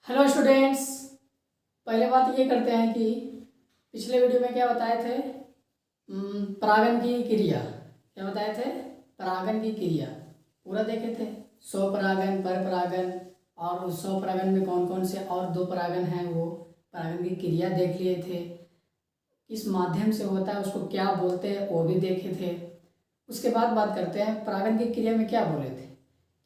Hello students. पहले बात ये करते हैं कि पिछले वीडियो में क्या बताए थे, परागण की क्रिया। क्या बताए थे? परागण की क्रिया पूरा देखे थे। स्वपरागण, परपरागण, और उस स्वपरागण में कौन कौन से और दो परागण हैं, वो परागण की क्रिया देख लिए थे। किस माध्यम से होता है, उसको क्या बोलते हैं, वो भी देखे थे। उसके बाद बात करते हैं परागण की क्रिया में क्या बोले थे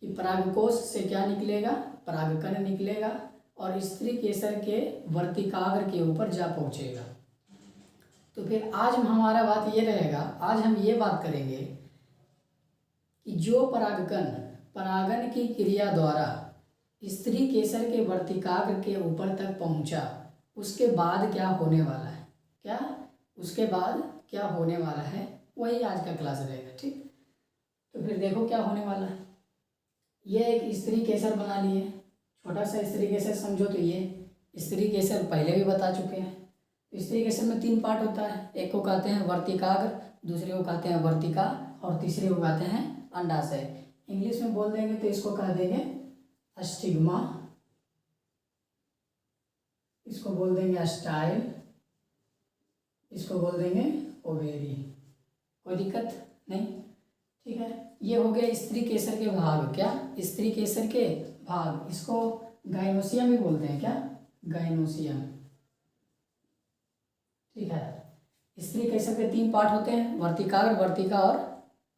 कि परागकोश से क्या निकलेगा, परागकण निकलेगा और स्त्री केसर के वर्तिकाग्र के ऊपर जा पहुंचेगा। तो फिर आज हमारा बात ये रहेगा, आज हम ये बात करेंगे कि जो परागकण परागण की क्रिया द्वारा स्त्री केसर के वर्तिकाग्र के ऊपर तक पहुंचा, उसके बाद क्या होने वाला है, उसके बाद क्या होने वाला है, वही आज का क्लास रहेगा। ठीक, तो फिर देखो क्या होने वाला है। ये एक स्त्री केसर बना लिए, छोटा सा स्त्री केसर समझो। तो ये स्त्री केसर पहले भी बता चुके हैं। स्त्री केसर में 3 पार्ट होता है, एक को कहते हैं वर्तिकाग्र, दूसरे को कहते हैं वर्तिका और तीसरे को कहते हैं अंडाशय। इंग्लिश में बोल देंगे तो इसको कह देंगे स्टिग्मा, इसको बोल देंगे स्टाइल, इसको बोल देंगे ओवेरी। कोई दिक्कत नहीं, ठीक है। ये हो गया स्त्री केसर के भाग। क्या? स्त्री केसर के भाग। इसको गाइनोसियम भी बोलते हैं। क्या? गाइनोसियम, ठीक है। स्त्री केसर के 3 पार्ट होते हैं, वर्तिकाग्र, वर्तिका और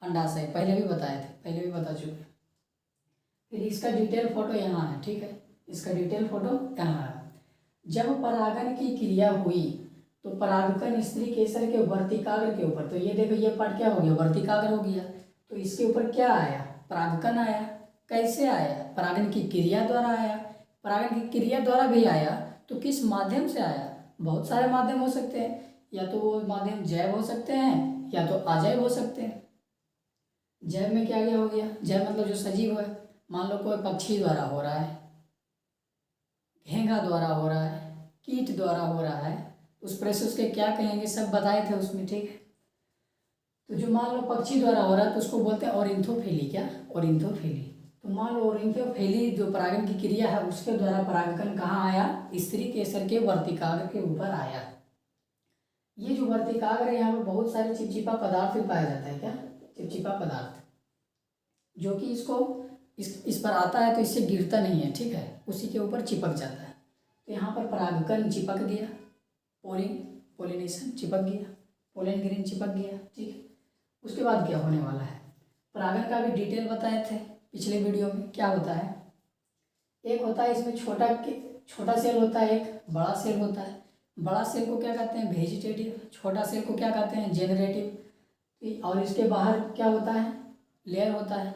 अंडाशय। पहले भी बताए थे, पहले भी बता चुके। फिर इसका डिटेल फोटो यहाँ है, ठीक है। इसका डिटेल फोटो यहाँ है। जब परागण की क्रिया हुई तो परागकण स्त्री केसर के वर्तिकाग्र के ऊपर, तो ये देखो ये पार्ट क्या हो गया, वर्तिकाग्र हो गया। तो इसके ऊपर क्या आया? परागकण आया। कैसे आया? परागण की क्रिया द्वारा आया। परागण की क्रिया द्वारा भी आया तो किस माध्यम से आया? बहुत सारे माध्यम हो सकते हैं, या तो वो माध्यम जैव हो सकते हैं या तो अजैव हो सकते हैं। जैव में क्या क्या हो गया? जैव मतलब जो सजीव है। मान लो कोई पक्षी द्वारा हो रहा है, घेंघा द्वारा हो रहा है, कीट द्वारा हो रहा है, उस प्रोसेस के क्या कहेंगे, सब बताए थे उसमें, ठीक है। तो जो मान लो पक्षी द्वारा हो रहा है तो उसको बोलते हैं ऑरिन्थोफिली। क्या? ऑरिन्थोफिली। तो मान लो ऑरिन्थोफिली जो परागण की क्रिया है उसके द्वारा परागकण कहाँ आया? स्त्री केसर के वर्तिकाग्र के ऊपर आया। ये जो वर्तिकाग्र है यहाँ पर बहुत सारे चिपचिपा पदार्थ भी पाया जाता है। क्या? चिपचिपा पदार्थ, जो कि इसको इस पर आता है तो इससे गिरता नहीं है, ठीक है, उसी के ऊपर चिपक जाता है। तो यहाँ पर परागकण चिपक गया, पोलिनेशन चिपक गया, पोलन ग्रेन चिपक गया, ठीक है। उसके बाद क्या होने वाला है? परागण का भी डिटेल बताए थे पिछले वीडियो में। क्या बताया? एक होता है इसमें छोटा सेल होता है, एक बड़ा सेल होता है। बड़ा सेल को क्या कहते हैं? वेजिटेटिव। छोटा सेल को क्या कहते हैं? जेनरेटिव। और इसके बाहर क्या होता है? लेयर होता है।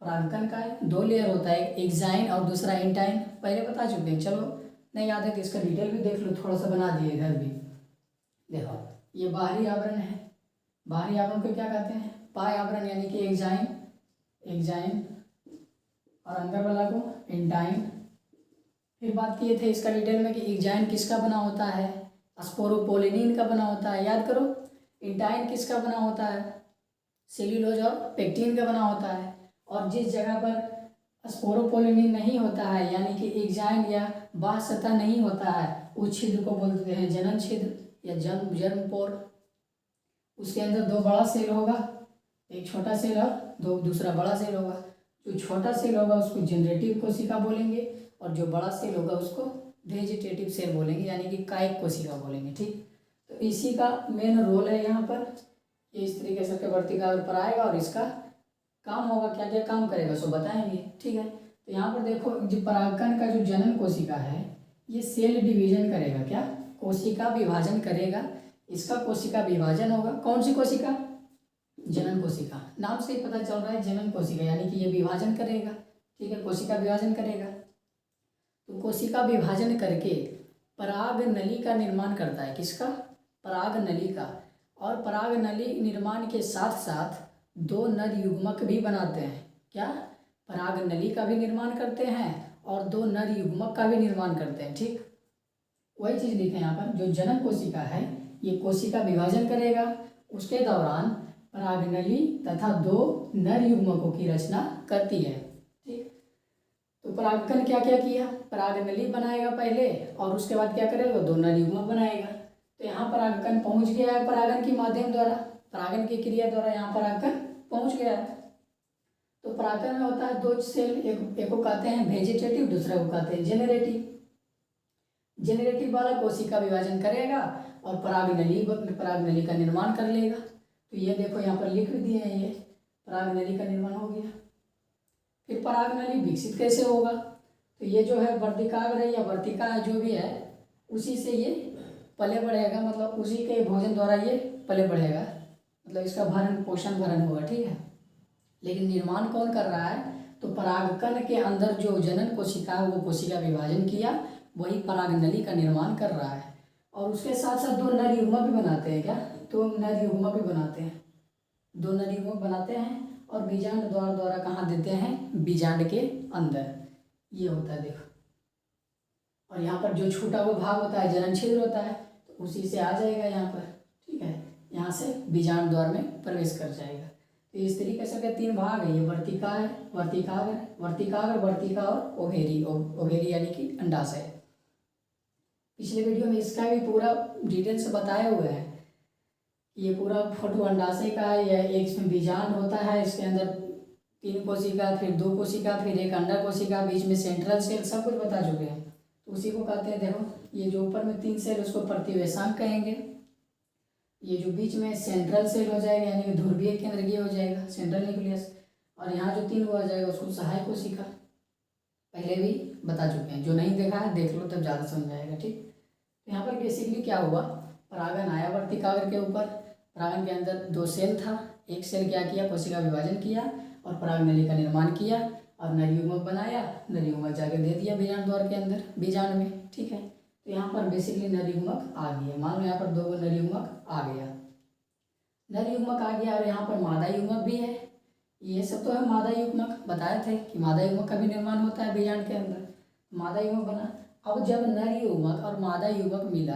परागकण का 2 लेयर होता है, एक एक्साइन और दूसरा इंटाइन। पहले बता चुके हैं, चलो नहीं याद है तो इसका डिटेल भी देख लो, थोड़ा सा बना दिए इधर भी। देखो ये बाहरी आवरण है, बाहरी आवरण को क्या कहते हैं? पाय आवरण, यानी कि एक्साइन और अंदर वाला को इंटाइन। फिर बात किए थे इसका डिटेल में कि एक्साइन किसका बना होता है? स्पोरोपोलिनिन का बना होता है, याद करो। इंटाइन किसका बना होता है? सेल्यूलोज और पेक्टिन का बना होता है। और जिस जगह पर स्पोरोपोलिनिन नहीं होता है, यानी कि एक्साइन या बाह्य सतह नहीं होता है, उस छिद्र को बोलते हैं जनन छिद्र या जर्मपोर। उसके अंदर 2 बड़ा सेल होगा, एक छोटा सेल और दूसरा बड़ा सेल होगा। जो छोटा सेल होगा उसको जनरेटिव कोशिका बोलेंगे और जो बड़ा सेल होगा उसको वेजिटेटिव सेल बोलेंगे, यानी कि कायिक कोशिका बोलेंगे, ठीक। तो इसी का मेन रोल है यहाँ पर। ये इस तरीके से वर्तिकाग्र पर आएगा और इसका काम होगा, क्या क्या काम करेगा सो बताएंगे, ठीक है। तो यहाँ पर देखो जो परागकण का जो जनन कोशिका है ये सेल डिवीजन करेगा। क्या? कोशिका विभाजन करेगा। इसका कोशिका विभाजन होगा। कौन सी कोशिका? जनन कोशिका। नाम से ही पता चल रहा है जनन कोशिका, यानी कि ये विभाजन करेगा, ठीक है, कोशिका विभाजन करेगा। तो कोशिका विभाजन करके पराग नली का निर्माण करता है। किसका? पराग नली का। और पराग नली निर्माण के साथ साथ 2 नर युग्मक भी बनाते हैं। क्या? पराग नली का भी निर्माण करते हैं और 2 नर युग्मक का भी निर्माण करते हैं, ठीक। वही चीज़ लिखे यहाँ पर, जो जनन कोशिका है ये कोशिका विभाजन करेगा, उसके दौरान परागनली तथा 2 नर युग्मकों की रचना करती है, ठीक। तो परागकण क्या क्या किया, परागनली बनाएगा पहले और उसके बाद क्या करेगा, दो नर युग्मक बनाएगा। तो यहाँ परागकण पहुँच गया है परागन के माध्यम द्वारा, परागन की क्रिया द्वारा यहाँ परागकण पहुँच गया है। तो परागकण में होता है दो सेल, एक को कहते हैं वेजिटेटिव, दूसरा को कहते हैं जेनरेटिव। जेनरेटिव वाला कोशिका विभाजन करेगा और परागनली का निर्माण कर लेगा। तो ये देखो यहाँ पर लिख दिए हैं, ये परागनली का निर्माण हो गया। फिर परागनली विकसित कैसे होगा, तो ये जो है वर्तिकाग्र है या वर्तिका है जो भी है, उसी से ये पले बढ़ेगा, मतलब उसी के भोजन द्वारा ये पले बढ़ेगा, मतलब इसका भरण पोषण भरण होगा, ठीक है। लेकिन निर्माण कौन कर रहा है, तो परागकण के अंदर जो जनन कोशिका है वो कोशिका विभाजन किया, वही परागनली का निर्माण कर रहा है। और उसके साथ साथ दो नर युग्मक भी बनाते हैं, क्या, तो नर युग्मक भी बनाते हैं, दो नर युग्मक बनाते हैं और बीजांड द्वारा कहाँ देते हैं, बीजांड के अंदर, ये होता है देखो। और यहाँ पर जो छूटा हुआ भाग होता है जनन छिद्र होता है, तो उसी से आ जाएगा यहाँ पर, ठीक है, यहाँ से बीजांड द्वार में प्रवेश कर जाएगा। तो इस तरीके से के तीन भाग है, ये वर्तिका है, वर्तिका और ओवेरी यानी कि अंडाशय। पिछले वीडियो में इसका भी पूरा डिटेल से बताए हुए हैं। ये पूरा फोटो अंडाशय का है, या एक इसमें बीजांड होता है, इसके अंदर 3 कोशिका, फिर 2 कोशिका, फिर एक अंडा कोशिका, बीच में सेंट्रल सेल, सब कुछ बता चुके हैं। तो उसी को कहते हैं, देखो ये जो ऊपर में 3 सेल उसको प्रतिवेशांक कहेंगे, ये जो बीच में सेंट्रल सेल हो जाएगा यानी कि ध्रुवीय केंद्रीय हो जाएगा, सेंट्रल न्यूक्लियस, और यहाँ जो 3 हुआ जाएगा उसको सहायक कोशिका। पहले भी बता चुके हैं, जो नहीं देखा है देख लो तब ज़्यादा समझ आएगा, ठीक। तो यहाँ पर बेसिकली क्या हुआ, परागन आया वर्तिकाग्र के ऊपर, परागन के अंदर 2 सेल था, एक सेल क्या किया, कोशिका विभाजन किया और परागनली का निर्माण किया और नर युग्मक बनाया, नर युग्मक जाके दे दिया बीजांड द्वार के अंदर, बीजांड में, ठीक है। तो यहाँ पर बेसिकली नर युग्मक आ गया, मान लो यहाँ पर 2 नर युग्मक आ गया, नर युग्मक आ गया, और यहाँ पर मादा युग्मक भी है। ये सब तो है मादा युग्मक, बताए थे कि मादा युग्मक का भी निर्माण होता है बीजांड के अंदर, मादा युग्मक बना। अब जब नर युग्मक और मादा युग्मक मिला,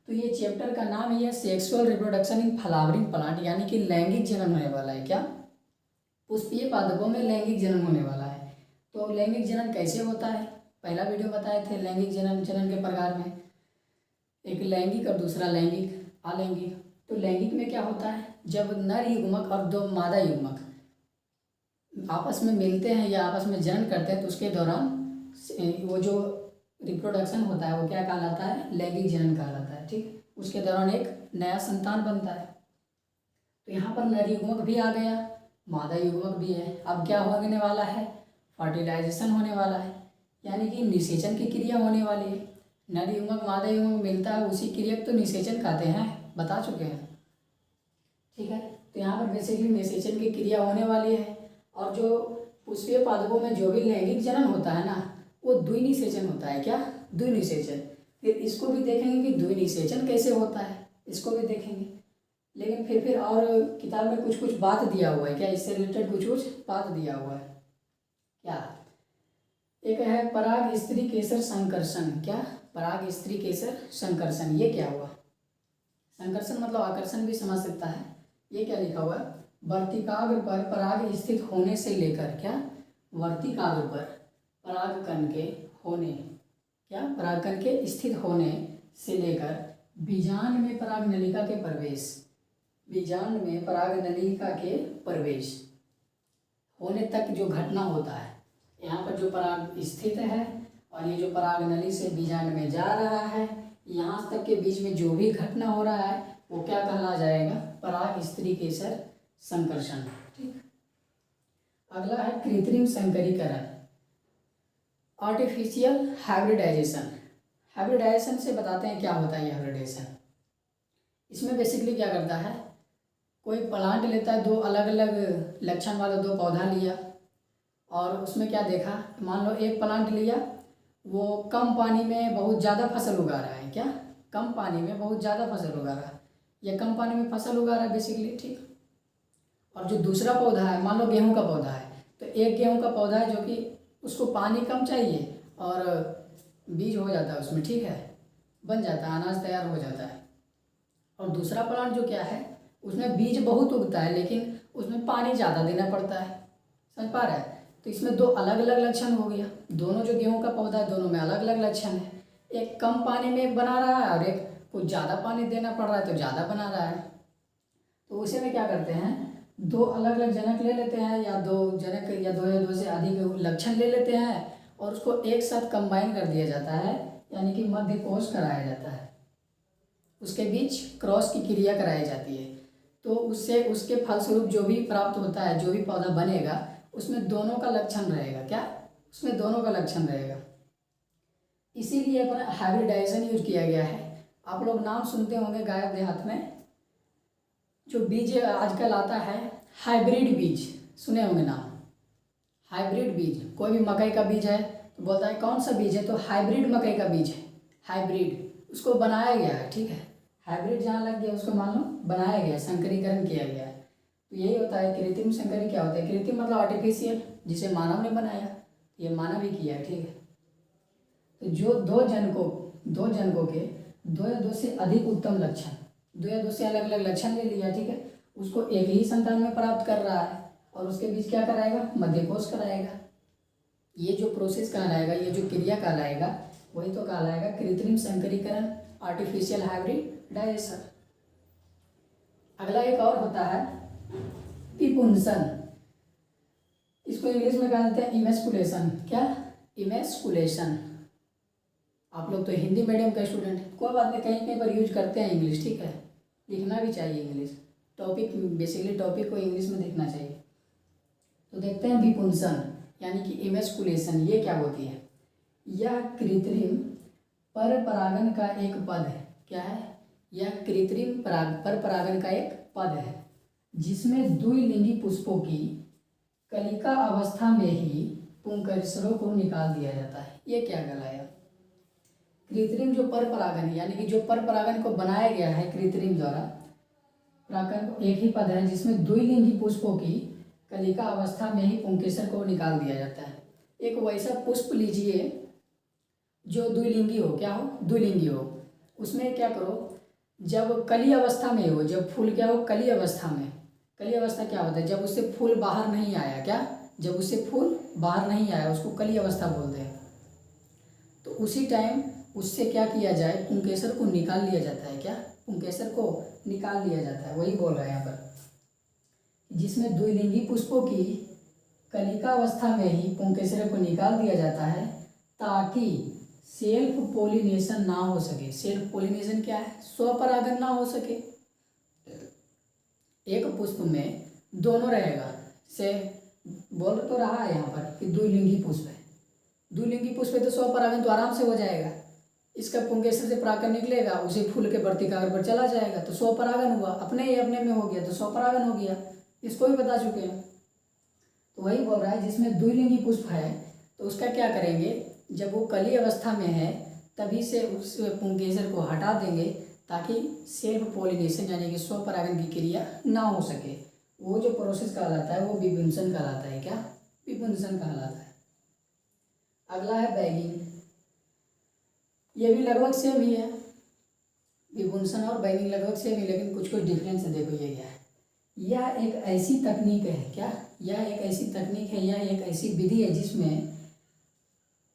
तो ये चैप्टर का नाम ही है sexual reproduction in flowering plant, यानी कि लैंगिक जनन होने वाला है, क्या, पुष्पीय पादपों में लैंगिक जनन होने वाला है। तो लैंगिक जनन कैसे होता है, पहला वीडियो बताए थे लैंगिक जनन के प्रकार में, एक लैंगिक और दूसरा लैंगिक अलैंगिक। तो लैंगिक में क्या होता है, जब नर युग्मक और 2 मादा युग्मक आपस में मिलते हैं या आपस में जनन करते हैं, तो उसके दौरान वो जो रिप्रोडक्शन होता है वो क्या कहलाता है, लैंगिक जनन कहलाता है, ठीक। उसके दौरान एक नया संतान बनता है। तो यहाँ पर नर युग्मक भी आ गया, मादा युग्मक भी है। अब क्या होने वाला है, फर्टिलाइजेशन होने वाला है, यानी कि निषेचन की क्रिया होने वाली है। नर युग्मक मादा युग्मक मिलता है, उसी क्रिया को तो निषेचन कहते हैं, बता चुके हैं, ठीक है। तो यहाँ पर बेसिकली निषेचन की क्रिया होने वाली है। और जो पुष्पीय पादपों में जो भी लैंगिक जनन होता है ना, वो द्विनिषेचन होता है, क्या, द्विनिषेचन। फिर इसको भी देखेंगे कि द्विनिषेचन कैसे होता है, इसको भी देखेंगे। लेकिन फिर और किताब में कुछ कुछ बात दिया हुआ है, क्या, इससे रिलेटेड कुछ बात दिया हुआ है, क्या, एक है पराग स्त्री केसर संकर्षण, क्या, पराग स्त्री केसर संकर्षण, ये क्या हुआ, संकर्षण मतलब आकर्षण भी समझ सकता है। ये क्या लिखा हुआ है, वर्तिकाग्र पर पराग स्थित होने से लेकर, क्या, वर्तिकाग्र पर परागकण के होने, क्या, परागकण के स्थित होने से लेकर बीजांड में परागनलिका के प्रवेश, बीजांड में परागनलिका के प्रवेश होने तक जो घटना होता है, यहाँ पर जो पराग स्थित है और ये जो परागनली से बीजांड में जा रहा है, यहाँ तक के बीच में जो भी घटना हो रहा है वो क्या कहला जाएगा, पराग स्त्री केसर संकर्षण, ठीक। अगला है कृत्रिम संकरीकरण, आर्टिफिशियल हाइब्रिडाइजेशन। हाइब्रिडाइजेशन से बताते हैं क्या होता है ये हाइब्रिडाइजेशन। इसमें बेसिकली क्या करता है, कोई प्लांट लेता है, 2 अलग अलग लक्षण वाला 2 पौधा लिया और उसमें क्या देखा, मान लो एक प्लांट लिया, वो कम पानी में बहुत ज़्यादा फसल उगा रहा है, क्या, कम पानी में बहुत ज़्यादा फसल उगा रहा है, या कम पानी में फसल उगा रहा है बेसिकली, ठीक। और जो दूसरा पौधा है, मान लो गेहूं का पौधा है, तो एक गेहूं का पौधा है जो कि उसको पानी कम चाहिए और बीज हो जाता है उसमें, ठीक है, बन जाता है, अनाज तैयार हो जाता है। और दूसरा प्लांट जो क्या है, उसमें बीज बहुत उगता है लेकिन उसमें पानी ज़्यादा देना पड़ता है, समझ पा रहा है। तो इसमें दो अलग अलग लक्षण हो गया। दोनों जो गेहूं का पौधा है दोनों में अलग अलग लक्षण है। एक कम पानी में बना रहा है और एक कुछ ज़्यादा पानी देना पड़ रहा है तो ज़्यादा बना रहा है। तो उसे में क्या करते हैं, दो अलग अलग जनक ले लेते हैं या दो जनक या दो से अधिक लक्षण ले लेते हैं और उसको एक साथ कंबाइन कर दिया जाता है, यानी कि मध्य कोष कराया जाता है। उसके बीच क्रॉस की क्रिया कराई जाती है। तो उससे उसके फलस्वरूप जो भी प्राप्त होता है, जो भी पौधा बनेगा उसमें दोनों का लक्षण रहेगा। क्या? उसमें दोनों का लक्षण रहेगा। इसीलिए अपना हाइब्रिडाइजेशन यूज किया गया है। आप लोग नाम सुनते होंगे गायब देहात में जो बीज आजकल आता है हाइब्रिड बीज, सुने होंगे नाम। हाइब्रिड बीज, कोई भी मकई का बीज है तो बोलता है कौन सा बीज है, तो हाइब्रिड मकई का बीज है। हाइब्रिड उसको बनाया गया है, ठीक है। हाइब्रिड जहाँ लग गया उसको मान लो बनाया गया, संकरीकरण किया गया है। तो यही होता है कृत्रिम संकरी। क्या होता है कृत्रिम? मतलब आर्टिफिशियल, जिसे मानव ने बनाया, ये मानव ही किया है, ठीक है। तो जो दो जनकों के दो या दो से अधिक उत्तम लक्षण, दो या दो से अलग अलग लक्षण ले लिया, ठीक है, उसको एक ही संतान में प्राप्त कर रहा है और उसके बीच क्या कराएगा, मध्यकोष कराएगा। ये जो प्रोसेस कहलाएगा, ये जो क्रिया कहलाएगा, वही तो कहलाएगा कृत्रिम संकरीकरण, आर्टिफिशियल हाइब्रिडाइजेशन। अगला एक और होता है पिपुंसन। इसको इंग्लिश में कहा जाता है इमेस्कुलेशन। क्या? इमेस्कुलेशन। आप लोग तो हिंदी मीडियम का स्टूडेंट है, कोई बात नहीं, कहीं कहीं पर यूज करते हैं इंग्लिश, ठीक है, लिखना भी चाहिए इंग्लिश। टॉपिक बेसिकली टॉपिक को इंग्लिश में देखना चाहिए। तो देखते हैं विपुंसन यानी कि इमेस्कुलेशन, ये क्या होती है? यह कृत्रिम पर परागन का एक पद है। क्या है? यह कृत्रिम पर परागन का एक पद है जिसमें द्विलिंगी पुष्पों की कलिका अवस्था में ही पुंकेसरों को निकाल दिया जाता है। ये क्या कहलाया? कृत्रिम जो पर परागन है, यानी कि जो पर परागन को बनाया गया है कृत्रिम द्वारा, परागन को एक ही पद है जिसमें द्विलिंगी पुष्पों की कलिका अवस्था में ही पुंकेसर को निकाल दिया जाता है। एक वैसा पुष्प लीजिए जो द्विलिंगी हो। क्या हो? द्विलिंगी हो। उसमें क्या करो, जब कली अवस्था में हो, जब फूल क्या हो, कली अवस्था में। कली अवस्था क्या होता है? जब उससे फूल बाहर नहीं आया। क्या? जब उससे फूल बाहर नहीं आया उसको कली अवस्था बोलते हैं। तो उसी टाइम उससे क्या किया जाए, पुंकेसर को निकाल लिया जाता है। क्या? पुंकेसर को निकाल लिया जाता है। वही बोल रहा है यहाँ पर, जिसमें द्विलिंगी पुष्पों की कलिका अवस्था में ही पुंकेसर को निकाल दिया जाता है ताकि सेल्फ पोलिनेशन ना हो सके। सेल्फ पोलिनेशन क्या है? स्वपरागन ना हो सके। एक पुष्प में दोनों रहेगा, से बोल तो रहा है यहाँ पर कि द्विलिंगी पुष्प है। द्विलिंगी पुष्प है तो स्वपरागन तो आराम से हो जाएगा। इसका पुंकेसर से परागन निकलेगा, उसी फूल के वर्तिकाग्र पर चला जाएगा तो स्वपरागन हुआ, अपने ही अपने में हो गया तो स्वपरागन हो गया। इसको भी बता चुके हैं। तो वही बोल रहा है जिसमें द्विलिंगी पुष्प है तो उसका क्या करेंगे, जब वो कली अवस्था में है तभी से उस पुंकेसर को हटा देंगे ताकि सेल्फ पोलिनेशन यानी कि स्वपरागन की क्रिया ना हो सके। वो जो प्रोसेस कहलाता है वो विपुंसन कहलाता है। क्या? विपुंसन कहलाता है। अगला है बैगिंग। ये भी लगभग सेम ही है, विपुंसन और बैगिंग लगभग सेम ही, लेकिन कुछ कुछ डिफरेंस है। देखो ये क्या है, यह एक ऐसी तकनीक है। क्या? यह एक ऐसी तकनीक है, यह एक ऐसी विधि है जिसमें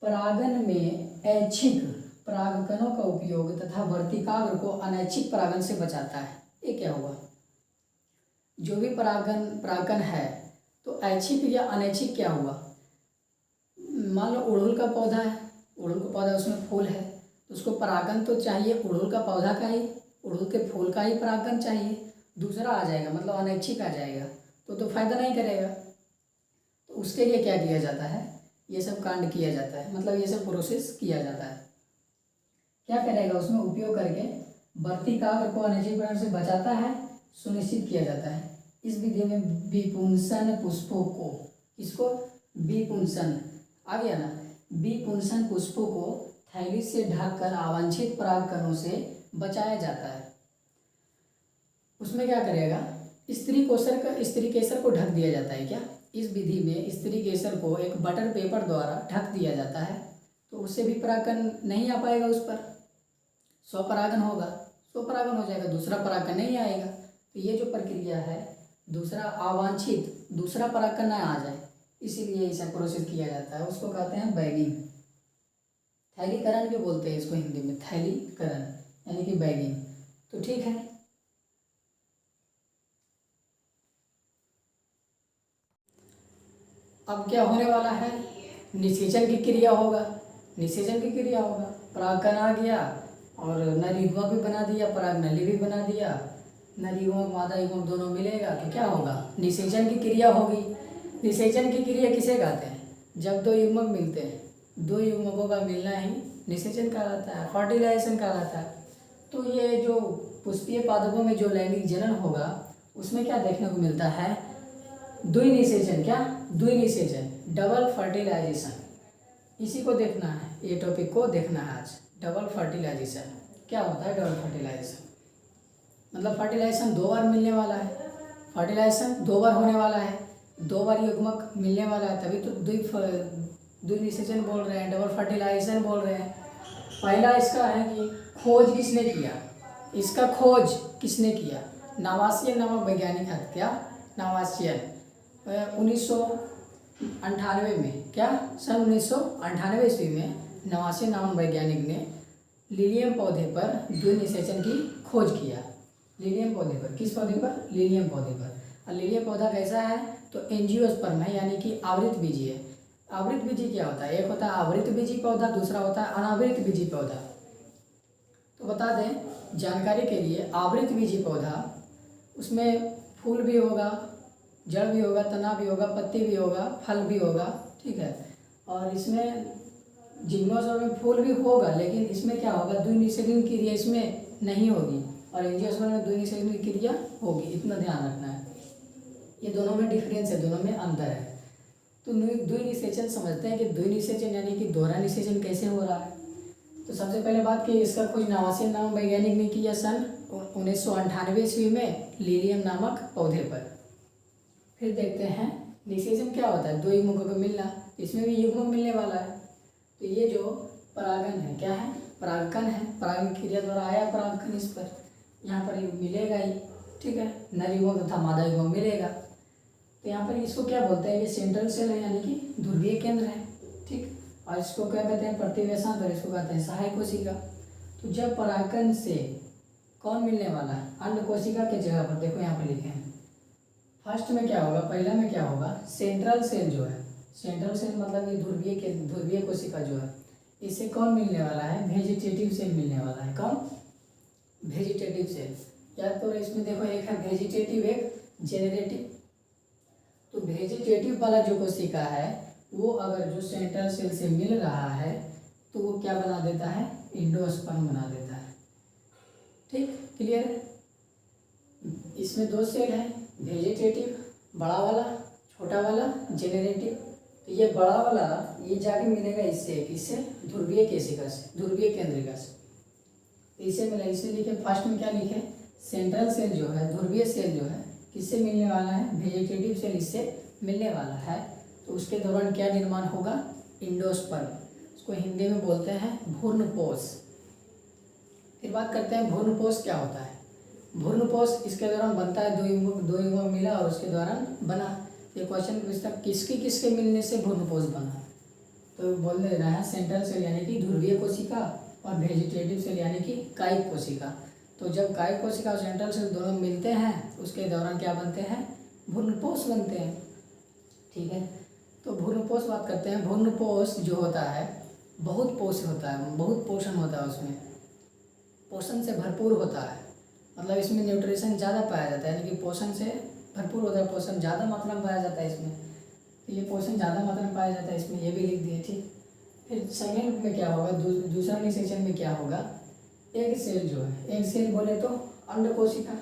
परागन में ऐच्छिक परागकणों का उपयोग तथा वर्तिकाग्र को अनैच्छिक परागन से बचाता है। ये क्या हुआ, जो भी परागन है तो ऐच्छिक या अनैच्छिक क्या हुआ। मान लो उड़हुल का पौधा है, उड़हुल का पौधा उसमें फूल है तो उसको परागन तो चाहिए उड़हुल का पौधा का ही, उड़हुल के फूल का ही परागन चाहिए। दूसरा आ जाएगा मतलब अनैच्छिक आ जाएगा तो फायदा नहीं करेगा। तो उसके लिए क्या किया जाता है, ये सब कांड किया जाता है, मतलब ये सब प्रोसेस किया जाता है। क्या करेगा, उसमें उपयोग करके वर्तिकाग्र को अनैच्छिक परागन से बचाता है, सुनिश्चित किया जाता है। इस विधि में विपुंसन पुष्पों को, इसको विपुंसन आ गया ना, विपुंसन पुष्पों को थैली से ढककर अवांछित परागकणों से बचाया जाता है। उसमें क्या करेगा, स्त्री केसर को ढक दिया जाता है। क्या? इस विधि में स्त्री केसर को एक बटर पेपर द्वारा ढक दिया जाता है तो उससे भी परागन नहीं आ पाएगा, उस पर स्वपरागन होगा, स्वपरागन हो जाएगा, दूसरा परागन नहीं आएगा। तो ये जो प्रक्रिया है, दूसरा अवांछित दूसरा परागन ना आ जाए, इसीलिए इसे प्रोसेस किया जाता है, उसको कहते हैं बैगिंग। थैलीकरण भी बोलते हैं इसको हिंदी में, थैलीकरण यानी कि बैगिंग। तो ठीक है, अब क्या होने वाला है, निषेचन की क्रिया होगा। निषेचन की क्रिया होगा, परागकण आ गया और नर युग्मक भी बना दिया, पराग नली भी बना दिया, नर युग्मक मादा युग्मक दोनों मिलेगा तो क्या होगा, निषेचन की क्रिया होगी। निषेचन की क्रिया किसे कहते हैं, जब दो युग्मक मिलते हैं, दो युग्मकों का मिलना ही निषेचन कहलाता है, फर्टिलाइजेशन कहलाता है। तो ये जो पुष्पीय पादपों में जो लैंगिक जनन होगा उसमें क्या देखने को मिलता है, द्विनिषेचन। क्या, द्विनिषेचन, डबल फर्टिलाइजेशन। इसी को देखना है, ये टॉपिक को देखना है आज, डबल फर्टिलाइजेशन। क्या होता है डबल फर्टिलाइजेशन, मतलब फर्टिलाइजेशन दो बार मिलने वाला है, फर्टिलाइजेशन दो बार होने वाला है, दो बार युग्मक मिलने वाला है, तभी तो द्विनिषेचन बोल रहे हैं, डबल फर्टिलाइजेशन बोल रहे हैं। पहला इसका है कि खोज किसने किया, इसका खोज किसने किया, नवासियन नामक वैज्ञानिक है। क्या, नवासियन 1998 में, क्या सन 1998 ईस्वी में नवासियन नामक वैज्ञानिक ने लिलियम पौधे पर द्विनिषेचन की खोज किया। लिलियम पौधे पर, किस पौधे पर, लिलियम पौधे पर। और लिलियम पौधा कैसा है, तो एंजियोस्पर्म है, यानी कि आवृत बीजी है। आवृत बीजी क्या होता है, एक होता है आवृत बीजी पौधा, दूसरा होता है अनावृत बीजी पौधा। तो बता दें जानकारी के लिए, आवृत बीजी पौधा उसमें फूल भी होगा, जड़ भी होगा, तना भी होगा, पत्ती भी होगा, फल भी होगा, ठीक है। और इसमें जिम्नोस्पर्म में फूल भी होगा, लेकिन इसमें क्या होगा, द्विनिषेचन की क्रिया इसमें नहीं होगी, और एंजियोस्पर्म में द्विनिषेचन की क्रिया होगी, इतना ध्यान रखना है। ये दोनों में डिफरेंस है, दोनों में अंतर है। तो द्विनिषेचन समझते हैं कि द्विनिषेचन यानी कि दोहरा निषेचन कैसे हो रहा है। तो सबसे पहले बात की, इसका खोज नवासियन नामक वैज्ञानिक ने किया सन 1998 ईस्वी में लिलियम नामक पौधे पर। फिर देखते हैं निषेचन क्या होता है, दो युग्मकों का मिलना, इसमें भी युग्मक मिलने वाला है। तो ये जो परागन है, क्या है, परागकण है, परागन क्रिया द्वारा आया परागकण इस पर, यहाँ पर मिलेगा ही, ठीक है, नर युग्मक तथा मादा युग्मक मिलेगा। तो यहाँ पर इसको क्या बोलते हैं, ये सेंट्रल सेल है, यानी कि ध्रुवीय केंद्र है, ठीक। और इसको क्या कहते हैं, प्रतिवेशांत, और इसको कहते हैं सहायक कोशिका। तो जब परागकण से कौन मिलने वाला है, अंड कोशिका के जगह पर, देखो यहाँ पर लिखे हैं, फर्स्ट में क्या होगा, पहला में क्या होगा, सेंट्रल सेल जो है, सेंट्रल सेल मतलब ये ध्रुवीय कोशिका जो है, इससे कौन मिलने वाला है, वेजिटेटिव सेल मिलने वाला है। कौन, वेजिटेटिव सेल। या तो इसमें देखो एक है वेजिटेटिव, एक जेनरेटिव। तो वेजिटेटिव वाला जो कोशिका है वो अगर जो सेंट्रल सेल से मिल रहा है तो वो क्या बना देता है, इंडोस्पर्म बना देता है, ठीक, क्लियर है। इसमें दो सेल हैं, वेजिटेटिव बड़ा वाला, छोटा वाला जेनरेटिव। तो ये बड़ा वाला ये जाके मिलेगा इससे ध्रुवीय कोशिका से, ध्रुवीय केंद्रिका से, इसे मिला, इसे लिखे फर्स्ट में क्या लिखे, सेंट्रल सेल जो है, ध्रुवीय सेल जो है किससे मिलने वाला है, वेजिटेटिव सेल इससे मिलने वाला है। तो उसके दौरान क्या निर्माण होगा, इंडोस्पर्म, उसको हिंदी में बोलते हैं भ्रूणपोष। फिर बात करते हैं भ्रूणपोष क्या होता है। भ्रूणपोष इसके दौरान बनता है, दो युग्मक मिला और उसके दौरान बना। ये क्वेश्चन पूछता है किसके मिलने से भ्रूणपोष बना, तो बोल दे रहा है सेंट्रल सेल यानी कि ध्रुवीय कोशिका और वेजिटेटिव सेल यानी कि कायिक कोशिका। तो जब कायिक कोशिका और सेंट्रल सेल दोनों मिलते हैं उसके दौरान क्या बनते हैं, भ्रूणपोष बनते हैं, ठीक है। तो भ्रूणपोष बात करते हैं। भ्रूणपोष जो होता है बहुत पोष होता है, बहुत पोषण होता है, उसमें पोषण से भरपूर होता है, मतलब इसमें न्यूट्रिशन ज़्यादा पाया जाता है, यानी कि पोषण से भरपूर होता है, पोषण ज़्यादा मात्रा में पाया जाता है इसमें। तो ये पोषण ज़्यादा मात्रा में पाया जाता है इसमें, ये भी लिख दिए, ठीक। फिर सेकेंड में क्या होगा, दूसरा निषेचन में क्या होगा, एग सेल जो है, एग सेल बोले तो अंड कोशिका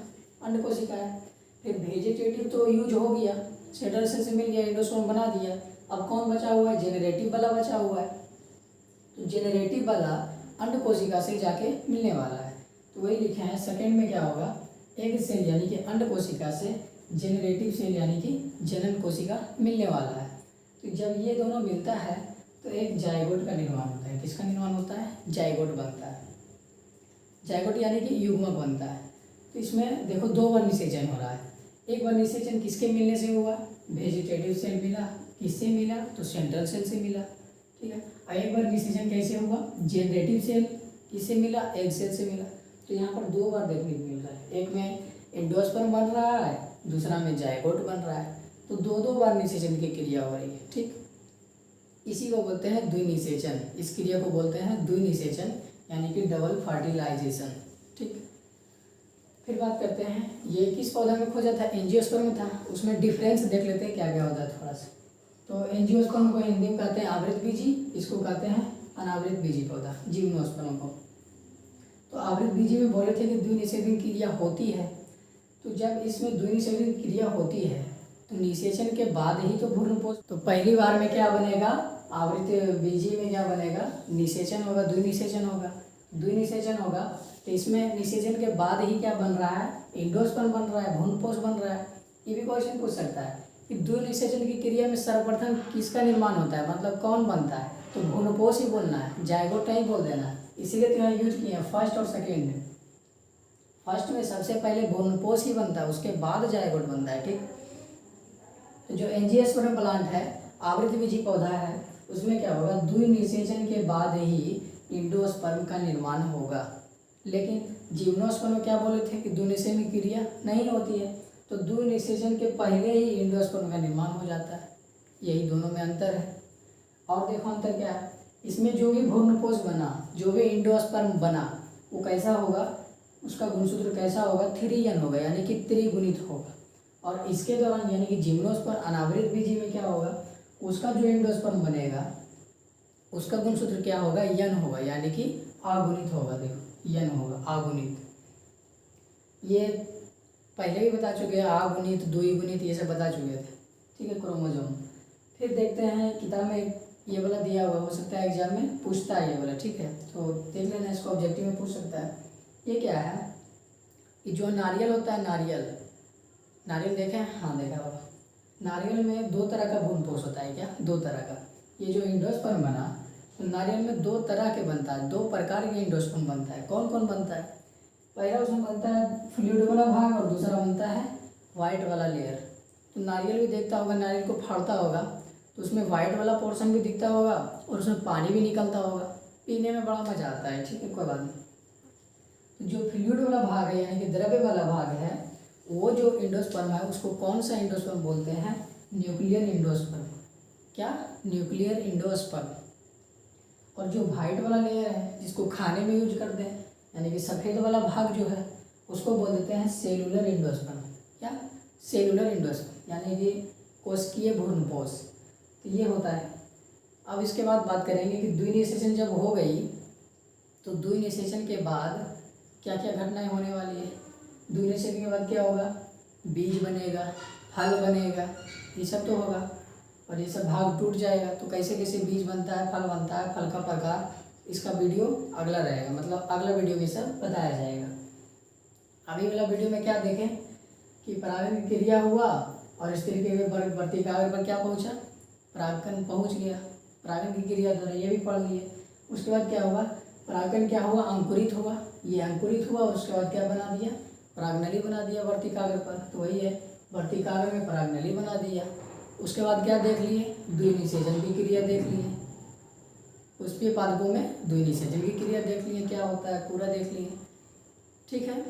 है। फिर वेजिटेटिव तो यूज हो गया, सेंट्रल सेल से मिल गया, इंडोस्पर्म बना दिया। अब कौन बचा हुआ है, जेनरेटिव वाला बचा हुआ है। तो जेनरेटिव वाला अंड कोशिका से जाके मिलने वाला है, तो वही लिखे हैं। सेकेंड में क्या होगा, एग सेल यानी कि अंड कोशिका से जेनरेटिव सेल यानी कि जनन कोशिका मिलने वाला है। तो जब ये दोनों मिलता है तो एक जायगोट का निर्माण होता है। किसका निर्माण होता है, जायगोट बनता है। जायगोट यानी कि युग्मक बनता है। तो इसमें देखो दो बार निषेचन हो रहा है। एक बार निषेचन किसके मिलने से हुआ, वेजिटेटिव सेल मिला, किससे मिला, तो सेंट्रल सेल से मिला, ठीक है। और एक बार निषेचन कैसे होगा, जनरेटिव सेल किससे मिला, एग सेल से मिला। तो यहाँ पर दो बार देखने को मिल रहा है, एक में एंडोस्पर्म बन रहा है, दूसरा में जायगोट बन रहा है, तो दो दो बार निषेचन की क्रिया हो रही है, ठीक। इसी को बोलते हैं द्विनिषेचन, इस क्रिया को बोलते हैं द्विनिषेचन, यानी कि डबल फर्टिलाइजेशन, ठीक। फिर बात करते हैं, ये किस पौधा में खोजा था, एंजियोस्पर्म में था। उसमें डिफरेंस देख लेते हैं क्या क्या होता है थोड़ा सा। तो एंजियोस्पर्म को हिंदी में कहते हैं आवृत बीजी, इसको कहते हैं अनावृत बीजी पौधा, जिम्नोस्पर्म को। तो आवृत बीजी में बोले थे कि द्विनिषेचन क्रिया होती है, तो जब इसमें द्विनिषेचन क्रिया होती है तो निषेचन के बाद ही तो भ्रूणपोष, तो पहली बार में क्या बनेगा, आवृत बीजी में क्या बनेगा, निषेचन होगा, द्विनिषेचन होगा। द्विनिषेचन होगा तो इसमें निषेचन के बाद ही क्या बन रहा है, एंडोस्पर्म बन रहा है, भ्रूणपोष बन रहा है। ये भी क्वेश्चन पूछ सकता है कि द्विनिषेचन की क्रिया में सर्वप्रथम किसका निर्माण होता है, मतलब कौन बनता है, तो भ्रूणपोष ही बोलना है, जायगोट नहीं बोल देना है। इसीलिए तो यहाँ यूज किए हैं फर्स्ट और सेकेंड। फर्स्ट में सबसे पहले भ्रूणपोष ही बनता है, उसके बाद जायगोट बनता है, ठीक। तो जो एंजियोस्पर्म प्लांट है, आवृत बीजी पौधा है, उसमें क्या होगा, द्विनिषेचन के बाद ही एंडोस्पर्म का निर्माण होगा। लेकिन जिम्नोस्पर्म में क्या बोले थे कि द्विनिषेचन की क्रिया नहीं होती है, तो द्विनिषेचन के पहले ही एंडोस्पर्म का निर्माण हो जाता है। यही दोनों में अंतर है। और देखो अंतर क्या है, इसमें जो भी भ्रूणपोष बना, जो भी एंडोस्पर्म बना, वो कैसा होगा, उसका गुणसूत्र कैसा होगा, 3n होगा, यानी कि त्रिगुणित होगा। और इसके दौरान यानी कि जिम्नोस्पर्म अनावृत बीजी में क्या होगा, उसका जो एंडोस्पर्म बनेगा उसका गुणसूत्र क्या होगा, n होगा, यानी कि अगुणित होगा। देखो n होगा अगुणित, ये पहले भी बता चुके हैं, अगुणित, द्विगुणित, ये सब बता चुके थे, ठीक है, क्रोमोसोम। फिर देखते हैं किताब में ये वाला दिया हुआ, हो सकता है एग्जाम में पूछता है ये वाला, ठीक है, तो देख लेना, इसको ऑब्जेक्टिव में पूछ सकता है। ये क्या है, कि जो नारियल होता है, नारियल देखे हैं, हाँ देखा होगा। नारियल में दो तरह का भ्रूणपोष होता है, क्या, दो तरह का। ये जो एंडोस्पर्म बना, तो नारियल में दो तरह के बनता है, दो प्रकार के एंडोस्पर्म बनता है। कौन कौन बनता है, पहला उसमें बनता है फ्लूइड वाला भाग, और दूसरा बनता है वाइट वाला लेयर। तो नारियल भी देखता होगा, नारियल को फाड़ता होगा तो उसमें वाइट वाला पोर्शन भी दिखता होगा और उसमें पानी भी निकलता होगा, पीने में बड़ा मजा आता है, ठीक है, कोई बात नहीं। तो जो फ्लूइड वाला भाग है, यानी कि द्रव्य वाला भाग है, वो जो एंडोस्पर्म है, उसको कौन सा एंडोस्पर्म बोलते हैं, न्यूक्लियर एंडोस्पर्म। क्या, न्यूक्लियर एंडोस्पर्म। और जो वाइट वाला लेयर है, जिसको खाने में यूज करते हैं, यानी कि सफ़ेद वाला भाग जो है, उसको बोल देते हैं सेलुलर एंडोस्पर्म। क्या, सेलुलर एंडोस्पर्म, यानी कि कोशिकीय भ्रूणपोष। तो ये होता है। अब इसके बाद बात करेंगे कि द्विनिषेचन जब हो गई, तो द्विनिषेचन के बाद क्या क्या घटनाएं होने वाली है। द्विनिषेचन के बाद क्या होगा, बीज बनेगा, फल बनेगा, ये सब तो होगा, और ये सब भाग टूट जाएगा। तो कैसे कैसे बीज बनता है, फल बनता है, फल का प्रकार, इसका वीडियो अगला रहेगा, मतलब अगला वीडियो में सब बताया जाएगा। अभी वाला वीडियो में क्या देखें कि परागण की क्रिया हुआ और इस तरीके के वर्तिकाग्र पर क्या पहुंचा, परागकण पहुंच गया, परागण की क्रिया द्वारा, ये भी पढ़ लिए। उसके बाद क्या हुआ, परागकण क्या हुआ, अंकुरित हुआ, ये अंकुरित हुआ, और उसके बाद क्या बना दिया, परागनली बना दिया वर्तिकाग्र पर। तो वही है, वर्तिकाग्र में परागनली बना दिया। उसके बाद क्या देख लिए, द्विनिषेचन की क्रिया देख लिए, पुष्पीय पादपों में द्विनिषेचन की क्रिया देख लिए, क्या होता है पूरा देख लिए, ठीक है।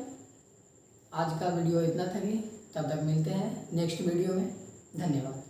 आज का वीडियो इतना था, तब तक मिलते हैं नेक्स्ट वीडियो में, धन्यवाद।